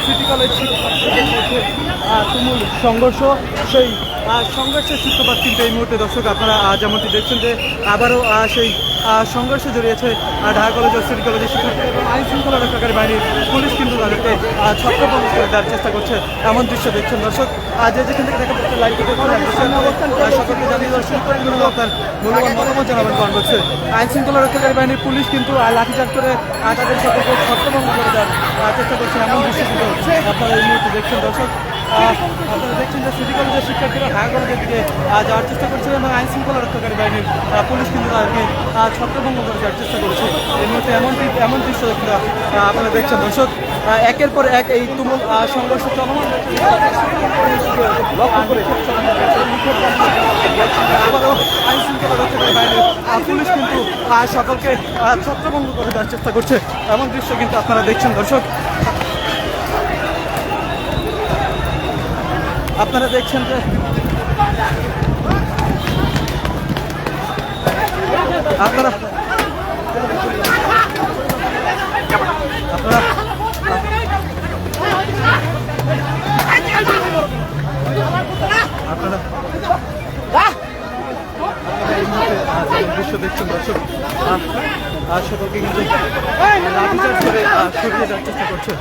City college তুমুল সংঘর্ষ। সেই সংঘর্ষের সূত্রপাত কিন্তু এই মুহূর্তে দর্শক আপনারা যেমনটি দেখছেন যে আবারও সেই সংঘর্ষে জড়িয়েছে ঢাকা কলেজ ও সিটি কলেজের শিক্ষার্থী এবং আইন শৃঙ্খলা রক্ষাকারী বাহিনীর পুলিশ কিন্তু তাদেরকে ছত্রভঙ্গ করে দেওয়ার চেষ্টা করছে এমন দৃশ্য দেখছেন দর্শক। যে যেখান থেকে দেখা যাচ্ছে লাইভ সকলকে জানিয়ে দর্শক আপনার মূল্যবান মতামত জানাবেন কমেন্ট বক্সে। আইন শৃঙ্খলা রক্ষাকারী বাহিনীর পুলিশ কিন্তু লাঠিচার্জ করে তাদের সকলকে ছত্রভঙ্গ করে দেওয়ার চেষ্টা করছে এমন দৃশ্য কিন্তু আপনারা এই মুহূর্তে দেখছেন দর্শক। আপনারা দেখছেন যে সিটি কলেজের শিক্ষার্থীরা ঢাকা কলেজের দিকে যাওয়ার চেষ্টা করছে এবং আইন শৃঙ্খলা রক্ষাকারী বাহিনীর পুলিশ কিন্তু তাদেরকে ছত্রভঙ্গ করে দেওয়ার চেষ্টা করছে এই মুহূর্তে এমন দৃশ্য কিন্তু আপনারা দেখছেন দর্শক। একের পর এক এই তুমুল সংঘর্ষ চলমান আবারও আইন শৃঙ্খলা রক্ষাকারী বাহিনীর পুলিশ কিন্তু সকলকে ছত্রভঙ্গ করে দেওয়ার চেষ্টা করছে এমন দৃশ্য কিন্তু আপনারা দেখছেন দর্শক। আপনারা দেখছেন যে আপনারা দৃশ্য দেখছেন দর্শক সকলকে কিন্তু লাঠিচার্জ করে সরিয়ে দেওয়ার চেষ্টা করছে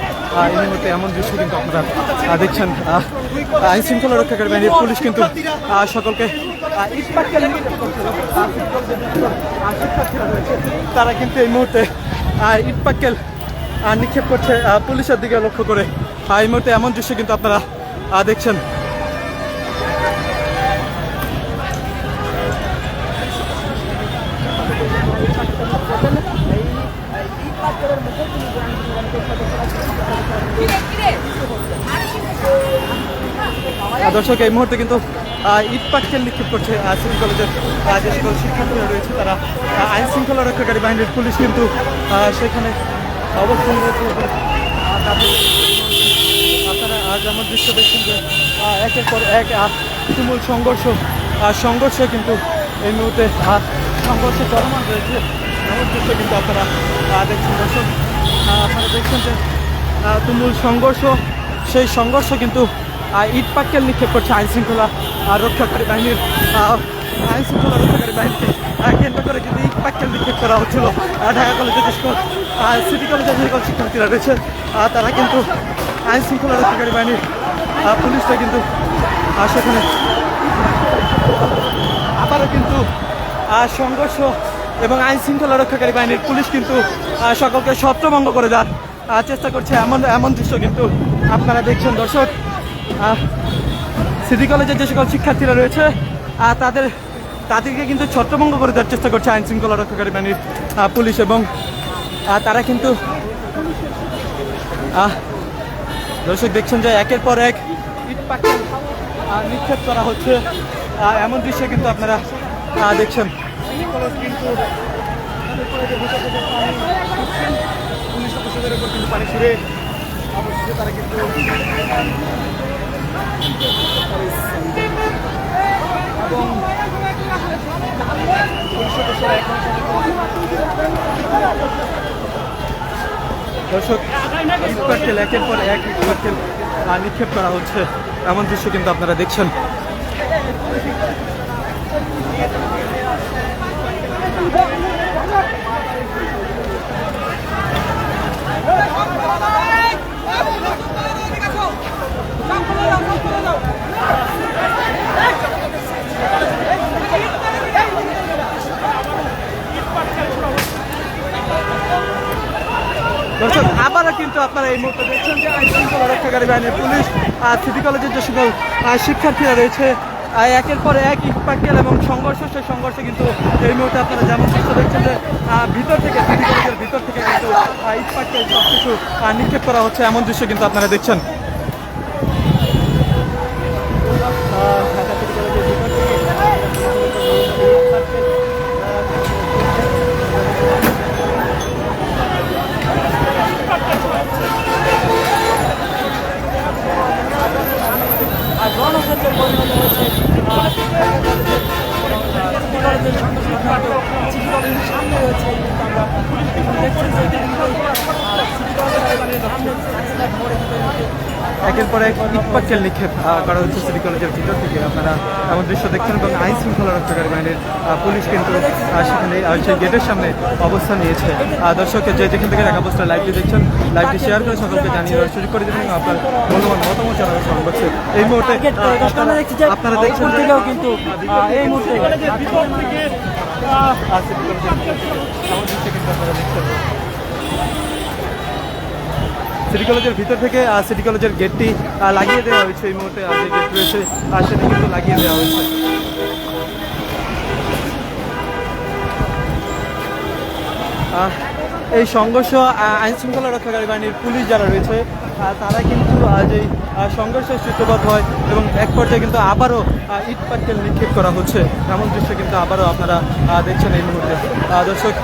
এই মুহূর্তে এমন দৃশ্য কিন্তু আপনারা দেখছেন। আইন শৃঙ্খলা রক্ষাকারী বাহিনীর পুলিশ কিন্তু সকলকে তারা কিন্তু এই মুহূর্তে ইট পাক্কেল নিক্ষেপ করছে পুলিশের দিকে লক্ষ্য করে এই মুহূর্তে এমন দৃশ্য কিন্তু আপনারা দেখছেন। দর্শক এই মুহূর্তে কিন্তু ইট পাটকেল নিক্ষেপ করছে সিটি কলেজের যে সকল শিক্ষার্থীরা রয়েছে তারা আইন শৃঙ্খলা রক্ষাকারী বাহিনীর পুলিশ কিন্তু সেখানে অবস্থান রয়েছে। আপনারা যেমন দৃশ্য দেখছেন যে একের পর এক তুমুল সংঘর্ষে কিন্তু এই মুহূর্তে সংঘর্ষ চলমান রয়েছে এমন দৃশ্য কিন্তু আপনারা দেখছেন দর্শক। আপনারা দেখছেন যে তুমুল সংঘর্ষ, সেই সংঘর্ষ কিন্তু ইট পাটকেল নিক্ষেপ করছে আইন শৃঙ্খলা রক্ষাকারী বাহিনীকে কেন্দ্র করে কিন্তু ইট পাটকেল নিক্ষেপ করা হচ্ছিল ঢাকা কলেজের যে সকল সিটি কলেজের যে সকল শিক্ষার্থীরা রয়েছে তারা কিন্তু আইন শৃঙ্খলা রক্ষাকারী বাহিনীর পুলিশরা কিন্তু সেখানে আবারও কিন্তু সংঘর্ষ এবং আইন শৃঙ্খলা রক্ষাকারী বাহিনীর পুলিশ কিন্তু সকলকে ছত্রভঙ্গ করে দেওয়ার চেষ্টা করছে এমন দৃশ্য কিন্তু আপনারা দেখছেন দর্শক। সিটি কলেজের যে সকল শিক্ষার্থীরা রয়েছে তাদেরকে কিন্তু ছত্রভঙ্গ করে দেওয়ার চেষ্টা করছে আইন শৃঙ্খলা রক্ষাকারী বাহিনীর পুলিশ এবং তারা কিন্তু দর্শক দেখছেন যে একের পর এক ইট পাটকেল নিক্ষেপ করা হচ্ছে এমন দৃশ্য কিন্তু আপনারা দেখছেন। পুলিশ সদস্যদের উপর কিন্তু পানি ছুড়ে অবশেষে তারা কিন্তু এবং পুলিশ সদস্যরা এখন দর্শক ইট পাটকেল একের পর এক ইট পাটকেল নিক্ষেপ করা হচ্ছে এমন দৃশ্য কিন্তু আপনারা দেখছেন। দর্শক আবারও কিন্তু আপনারা এই মুহূর্তে দেখছেন যে আইন শৃঙ্খলা রক্ষাকারী বাহিনীর পুলিশ সিটি কলেজের যে সকল শিক্ষার্থীরা রয়েছে একের পর এক ইট পাটকেল এবং সেই সংঘর্ষে কিন্তু এই মুহূর্তে আপনারা যেমন দৃশ্য দেখছেন যে ভিতর থেকে সিটি কলেজের ভিতর থেকে কিন্তু ইট পাটকেল সব কিছু নিক্ষেপ করা হচ্ছে এমন দৃশ্য কিন্তু আপনারা দেখছেন। গণতন্ত্রের পরিণত হয়েছে সিটি কলেজের সামনে রয়েছে। আমরা দেখছেন যে একের পর এক ইটপাটকেল নিক্ষেপ করা হচ্ছে সিটি কলেজের ভিতর থেকে। আপনারা এমন দৃশ্য দেখছেন এবং আইন শৃঙ্খলা রক্ষাকারী বাহিনীর পুলিশ কিন্তু সেখানে সেই গেটের সামনে অবস্থান নিয়েছে। দর্শককে যে যেখান থেকে টাকা পোস্টার লাইভটি দেখছেন, লাইভটি শেয়ার করে সকলকে জানিয়ে দেওয়ার সুযোগ করে দেবেন এবং আপনার মূল্যবান মতামত জানানোর স্মরণ করছে। এই মুহূর্তে আপনারা দেখছেন কিন্তু এই মুহূর্তে সিটি কলেজের ভিতর থেকে সিটি কলেজের গেটটি লাগিয়ে দেওয়া হয়েছে। এই মুহূর্তে যে গেট রয়েছে সেটি কিন্তু লাগিয়ে দেওয়া হয়েছে। এই সংঘর্ষ আইন শৃঙ্খলা রক্ষাকারী বাহিনীর পুলিশ যারা রয়েছে তারা কিন্তু যেই সংঘর্ষের সূত্রপাত হয় এবং এক পর্যায়ে কিন্তু আবারও ইট পাটকেল নিক্ষেপ করা হচ্ছে, এমন দৃশ্য কিন্তু আবারও আপনারা দেখছেন এই মুহূর্তে। দর্শক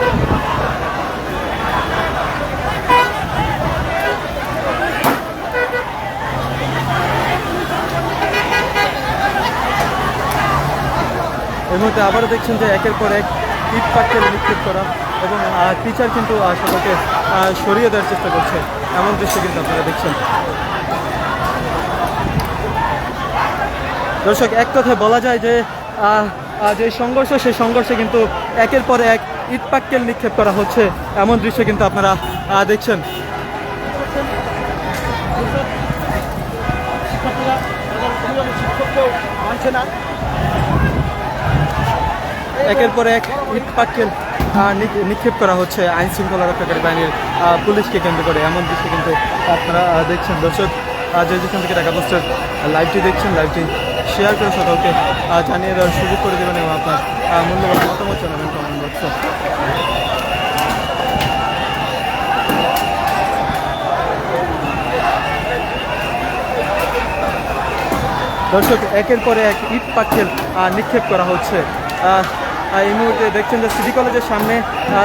এই মুহূর্তে আবারও দেখছেন যে একের পর এক ইট পাটকেল নিক্ষেপ করা এবং টিচার কিন্তু সকলকে সরিয়ে দেওয়ার চেষ্টা করছে, এমন দৃশ্য কিন্তু আপনারা দেখছেন। দর্শক এক কথায় বলা যায় যে যে সংঘর্ষ সেই সংঘর্ষে কিন্তু একের পর এক ইট পাটকেল নিক্ষেপ করা হচ্ছে, এমন দৃশ্য কিন্তু আপনারা দেখছেন। একের পর এক ইট পাটকেল নিক্ষেপ করা হচ্ছে আইন শৃঙ্খলা রক্ষাকারী বাহিনীর পুলিশকে কেন্দ্র করে, এমন দৃশ্য কিন্তু আপনারা দেখছেন। দর্শক যে যেখান থেকে টাকা পোস্টার লাইভটি দেখছেন, লাইভটি শেয়ার করে সকলকে জানিয়ে দেওয়ার সুযোগ করে দেবেন এবং আপনার মূল্যবান মতামত জানাবেন কমেন্ট বক্সে। দর্শক একের পরে এক ইট পাটকেল নিক্ষেপ করা হচ্ছে। এই মুহূর্তে দেখছেন যে সিটি কলেজের সামনে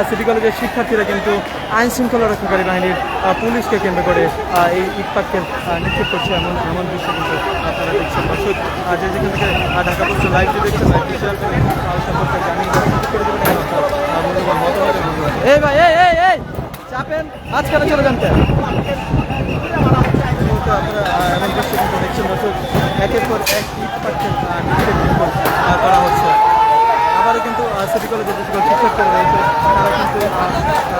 সিটি কলেজের শিক্ষার্থীরা কিন্তু আইন শৃঙ্খলা রক্ষাকারী বাহিনীর পুলিশকে কেন্দ্র করে এই ইট পাটকেল নিক্ষেপ করছে, এমন দৃশ্য কিন্তু আপনারা দেখছেন। দর্শক যে যেখান থেকে ঢাকা পোস্ট লাইভটি দেখছেন, লাইভটি শেয়ার করে সম্পর্কে জানিয়ে মূল্যবান মতামত। এই ভাই এই চাপেন আজকাল চলে যান আপনারা এমন দৃশ্য কিন্তু দেখছেন। দর্শক একের পর এক ইট পাটকেল নিক্ষেপ করা হচ্ছে। আবারও কিন্তু সিটি কলেজের যে সকল শিক্ষার্থীরা রয়েছে তারা কিন্তু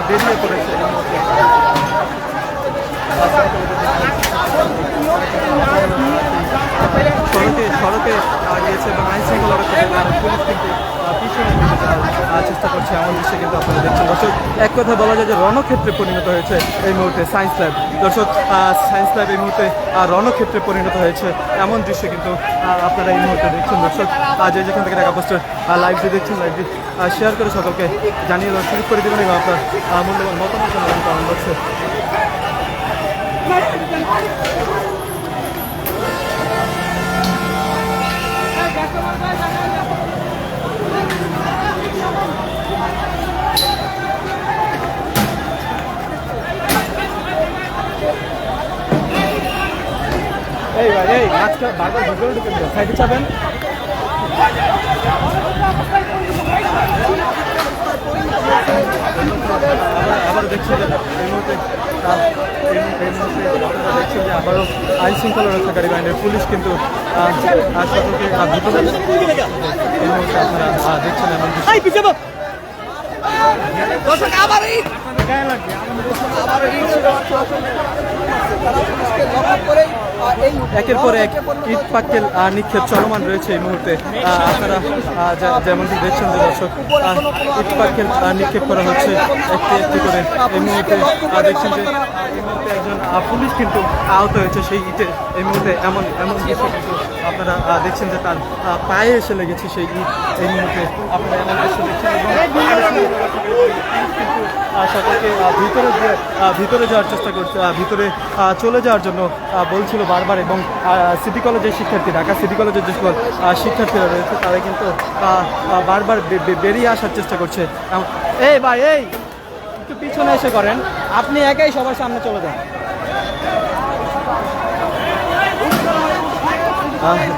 বেরিয়ে পড়েছে। সড়কে গিয়েছে এবং আইন শৃঙ্খলা রক্ষাকারী পুলিশ কিন্তু পিছনে চেষ্টা করছে, এমন দৃশ্য কিন্তু আপনারা দেখছেন। দর্শক এক কথা বলা যায় যে রণক্ষেত্রে পরিণত হয়েছে এই মুহূর্তে সায়েন্স ল্যাব। দর্শক সায়েন্স ল্যাব এই মুহূর্তে রণক্ষেত্রে পরিণত হয়েছে, এমন দৃশ্য কিন্তু আপনারা এই মুহূর্তে দেখছেন। দর্শক যে যেখান থেকে টাকা পোস্টার লাইভটি দেখছেন, লাইভটি শেয়ার করে সকলকে জানিয়ে দেওয়ার সুযোগ করে দেবেন এবং আপনার মূল্যবান মতামত জানাবেন কমেন্ট বক্সে। এই ভাই এই আজকে বারবার ভিতরে ঢুকে সাইডে চাবেন। আবার দেখছেন যে এই মুহূর্তে দেখছেন যে আবারও আইন শৃঙ্খলা রক্ষাকারী বাহিনীর পুলিশ কিন্তু সকলকে এই মুহূর্তে আপনারা দেখছেন এমন একের পর এক ইট পাটকেল নিক্ষেপ চলমান রয়েছে এই মুহূর্তে। আপনারা যেমনটি দেখছেন যে দর্শক ইট পাটকেল নিক্ষেপ করা হচ্ছে একটি একটি করে। এই মুহূর্তে দেখছেন যে এই মুহূর্তে একজন পুলিশ কিন্তু আহত হয়েছে সেই ইটে। এই মুহূর্তে এমন দৃশ্য কিন্তু আপনারা দেখছেন যে তার পায়ে এসে লেগেছে সেই ইট। এই মুহূর্তে আপনারা এমন দৃশ্য দেখছেন কিন্তু সকলকে ভিতরে যাওয়ার চেষ্টা করছে, ভিতরে চলে যাওয়ার জন্য বলছিল বারবার এবং সিটি কলেজের শিক্ষার্থী, ঢাকা সিটি কলেজের যে সকল শিক্ষার্থীরা রয়েছে তারা কিন্তু বারবার বেরিয়ে আসার চেষ্টা করছে। এই ভাই এই একটু পিছনে এসে করেন, আপনি একাই সবার সামনে চলে যান।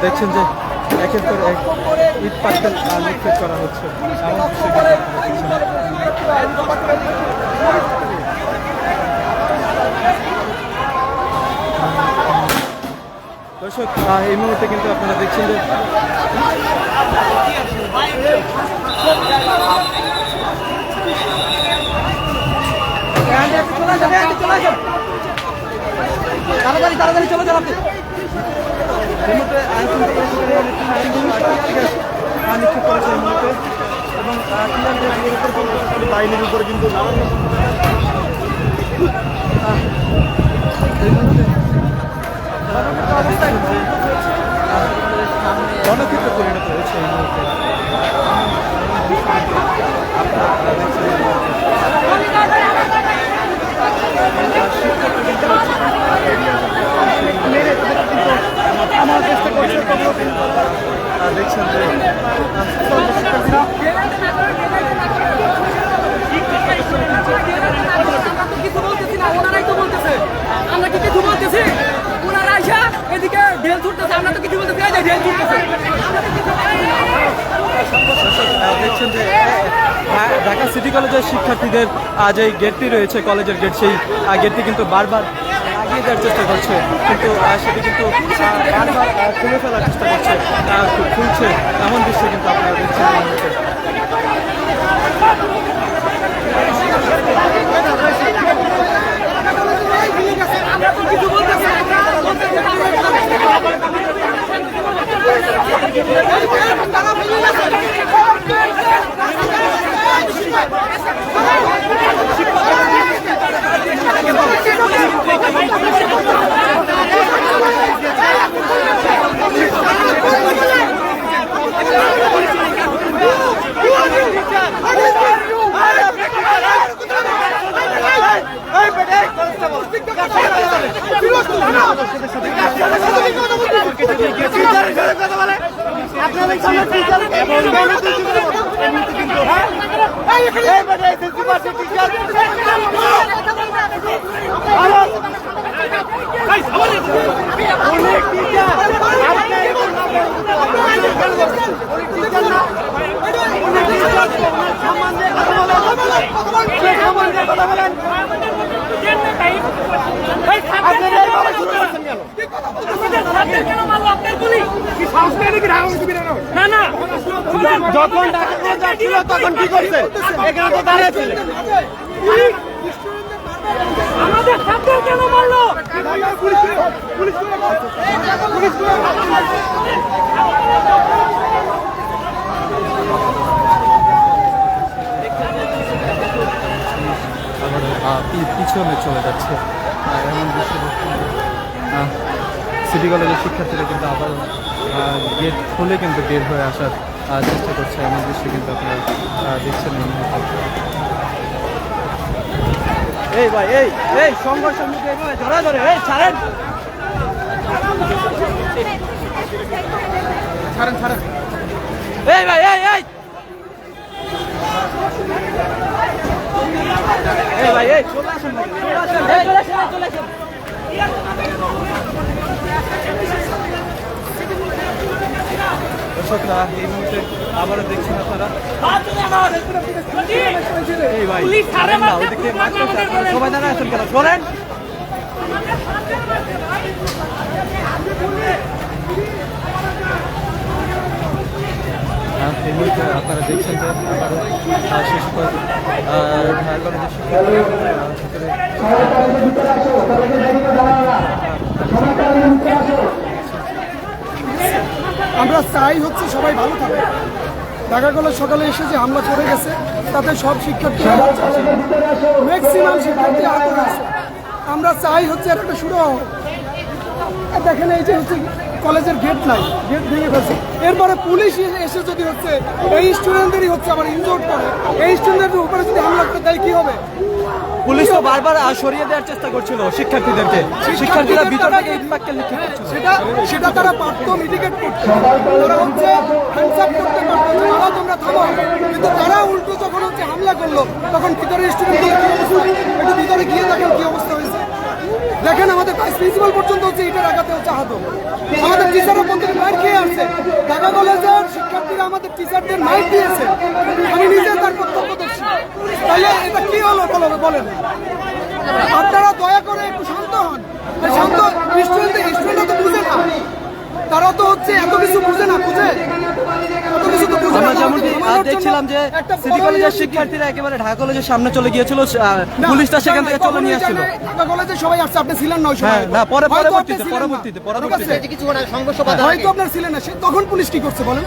দেখছেন যে একের পর এক ইট পাটকেল নিক্ষেপ করা হচ্ছে, এমন দৃশ্য দর্শক এই মুহূর্তে কিন্তু আপনারা দেখছেন যে তাড়াতাড়ি তাড়াতাড়ি চলে যান আপনি। এই মুহূর্তে নিক্ষেপ করেছে এই মুহূর্তে এবং বাহিনীর উপরে কিন্তু রণক্ষেত্রে পরিণত হয়েছে এই মুহূর্তে। আমার চেষ্টা করছে দেখছেন যে ওনারাই তো বলতেছে, আমরা কি কিছু বলতেছি? ওনারা আইসা এদিকে ঢেল ছুটতেছে, আমরা তো কিছু বলতেছি, ঢেল ছুটতেছে। দেখছেন যে ঢাকা সিটি কলেজের শিক্ষার্থীদের যে গেটটি রয়েছে কলেজের গেট, সেই গেটটি কিন্তু বারবার আগিয়ে দেওয়ার চেষ্টা করছে, কিন্তু সেটি কিন্তু বারবার খুলে ফেলার চেষ্টা করছে, খুলছে এমন দৃশ্য কিন্তু আপনারা দেখছেন এই মুহূর্তে। যখন যাচ্ছিল তখন কি করছে? এখানে তো দাঁড়িয়েছিলেন। আমাদের ছাত্র কেন মারলো? পিছনে চলে যাচ্ছে এমন দৃশ্য সিটি কলেজের শিক্ষার্থীরা কিন্তু আবার গেট খুলে কিন্তু বের হয়ে আসার চেষ্টা করছে, এমন দৃশ্য কিন্তু আপনারা দেখছেন এই মুহূর্তে। এই ভাই এই এই সংঘর্ষের মুখে ধরা ধরে এই ছাড়েন ছাড়েন ছাড়েন এই ভাই এই এই এই ভাই এই চলে আসেন চলে আসেন চলে আসেন চলে আসেন। দর্শকরা এই মুহূর্তে আবারও দেখছেন আপনারা এই ভাই ওদিকে সবাই দাঁড়া আছেন কেন শোনেন। এই মুহূর্তে আপনারা দেখছেন যে আবারও শেষ করে আমরা চাই হচ্ছে সবাই ভালো থাকে। ঢাকা কলেজ সকালে এসে যে হামলা করে গেছে তাতে সব শিক্ষার্থী ম্যাক্সিমাম শিক্ষার্থী আহত হয়েছে। আমরা চাই হচ্ছে এর একটা শুরু হোক। দেখেন এই যে হচ্ছে কলেজের গেট নাই, গেট ভেঙে ফেলছে, এরপরে পুলিশ এসে যদি হচ্ছে এই স্টুডেন্টদেরই হচ্ছে আবার ইনজোর্ড করে, এই স্টুডেন্টদের উপরে যদি হামলা করে দেয় কি হবে? পুলিশ তো বারবার সরিয়ে দেওয়ার চেষ্টা করছিল শিক্ষার্থীদেরকে, শিক্ষার্থীরা ভিতর থেকে ইটপাটকেল লিখে সেটা তারা পারত মিটিগেট করতে, তারা হচ্ছে হ্যান্ডসাপ করতে পারতো যে বাবা তোমরা থামো, কিন্তু তারা উল্টো যখন হচ্ছে হামলা করলো তখন ভিতরে স্টুডেন্টদের কি অবস্থা, একটু ভিতরে গিয়ে দেখেন কি অবস্থা হয়েছে। দেখেন আমাদের ভাইস প্রিন্সিপাল পর্যন্ত হচ্ছে ইটের আঘাতে হচ্ছে আহত, আমাদের টিচারের মধ্যে মাইর খেয়ে আসছে। ঢাকা কলেজের শিক্ষার্থীরা আমাদের টিচারদের মাইর দিয়েছে, আমি নিজে তার প্রত্যক্ষদর্শী। তাহলে এটা কি হলো বলেন? আপনারা দয়া করে একটু শান্ত হন। শান্ত স্টুডেন্টরা তো বুঝে না, তারা তো হচ্ছে এত কিছু বুঝে না, বুঝে এত কিছু তো বুঝে না। আমরা যেমনটি দেখছিলাম যে সিটি কলেজের শিক্ষার্থীরা একেবারে ঢাকা কলেজের সামনে চলে গিয়েছিল, পুলিশটা সেখান থেকে চলে নিয়ে আসছিল। ঢাকা কলেজে সবাই আসছে, আপনি ছিলেন না ওই সময়? হ্যাঁ, না, পরবর্তীতে হয়তো আপনার ছিলেন না, তখন পুলিশ কি করছে বলেন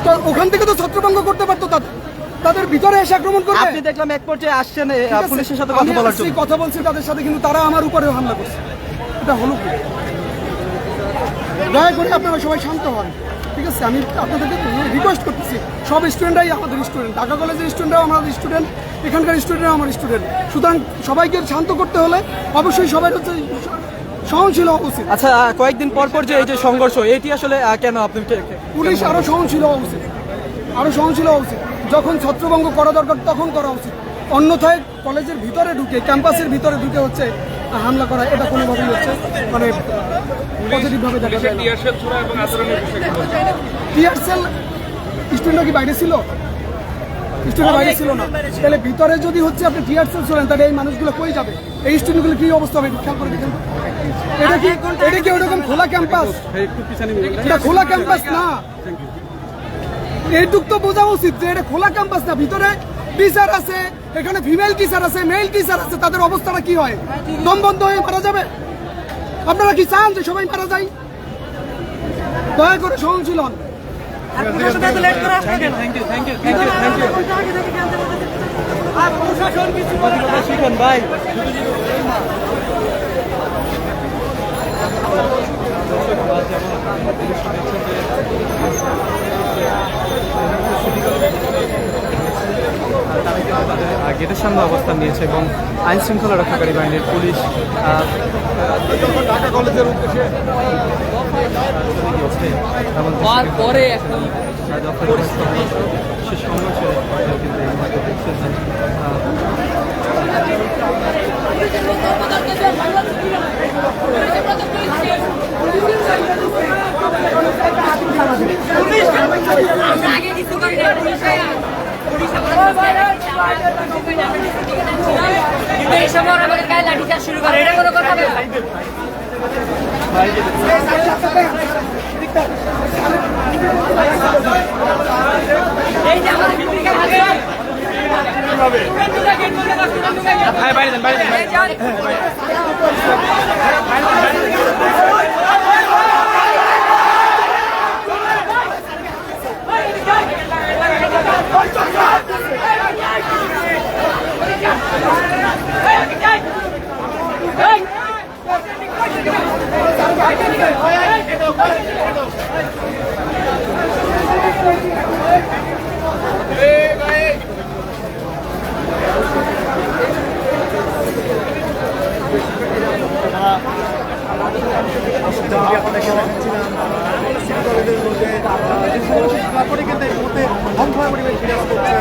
তো? ওখান থেকে তো ছত্রভঙ্গ করতে পারতো, তাদের ভিতরে এসে আক্রমণ করবে। আপনি দেখলাম এক পর্যায়ে আসছেন পুলিশের সাথে কথা বলার জন্য। কথা বলছি তাদের সাথে, কিন্তু তারা আমার উপরে হামলা করছে। এটা হলো কি? দয়া করে আপনারা সবাই শান্ত হন, ঠিক আছে? আমি আপনাদেরকে রিকোয়েস্ট করতেছি, সব স্টুডেন্টরাই আমাদের স্টুডেন্ট, ঢাকা কলেজের স্টুডেন্টরাও আমাদের স্টুডেন্ট, এখানকার স্টুডেন্টরাও আমার স্টুডেন্ট। সুতরাং সবাইকে শান্ত করতে হলে অবশ্যই সবাই হচ্ছে সহনশীল হওয়া উচিত। আচ্ছা, কয়েকদিন পর পর যে এই যে সংঘর্ষ, এটি আসলে কেন আপনি পুলিশ আরো সহনশীল হওয়া উচিত, আরো সহনশীল হওয়া উচিত। যখন ছত্রভঙ্গ করা দরকার তখন করা উচিত, অন্যথায় কলেজের ভিতরে ঢুকে, ক্যাম্পাসের ভিতরে ঢুকে হচ্ছে হামলা করা, এটা কোনোভাবেই হচ্ছে মানে পজিটিভভাবে দেখা যায় না। টিয়ার সেল স্টুডেন্টরা কি বাইরে ছিল? স্টুডেন্ট বাইরে ছিল না, তাহলে ভিতরে যদি হচ্ছে আপনি টিয়ার সেল ছিলেন, তাহলে এই মানুষগুলো কই যাবে? এই স্টুডেন্টগুলো কি অবস্থা হবে খেয়াল করে দেখেন। এটা কি ওরকম খোলা ক্যাম্পাস? এটা খোলা ক্যাম্পাস না, এইটুক তো বোঝা উচিত যে এটা খোলা ক্যাম্পাস না। ভিতরে টিচার আছে, এখানে ফিমেল টিচার আছে, মেল টিচার আছে, তাদের অবস্থাটা কি হয়? দম বন্ধ হয়ে মারা যাবে? আপনারা কি চান যে সবাই মারা যায়? দয়া করে সহনশীল হন। শিখেন ভাই। গেটের সামনে অবস্থান নিয়েছে এবং আইন শৃঙ্খলা রক্ষাকারী বাহিনীর পুলিশ ঢাকা কলেজের উদ্দেশ্যে পরে এখন সে সংঘর্ষে কিন্তু এই মুহূর্তে দেখছেন যে, আগে কিছু করে কিন্তু এই সময় আমাদের গায়ে লাঠিচার্জ শুরু করে, এটা কোনো কথা না। এই যে আমাদের তারপরে কিন্তু এই মুহূর্তে বন্ধ হয়ে পরিবেশ বিরাজ করছে।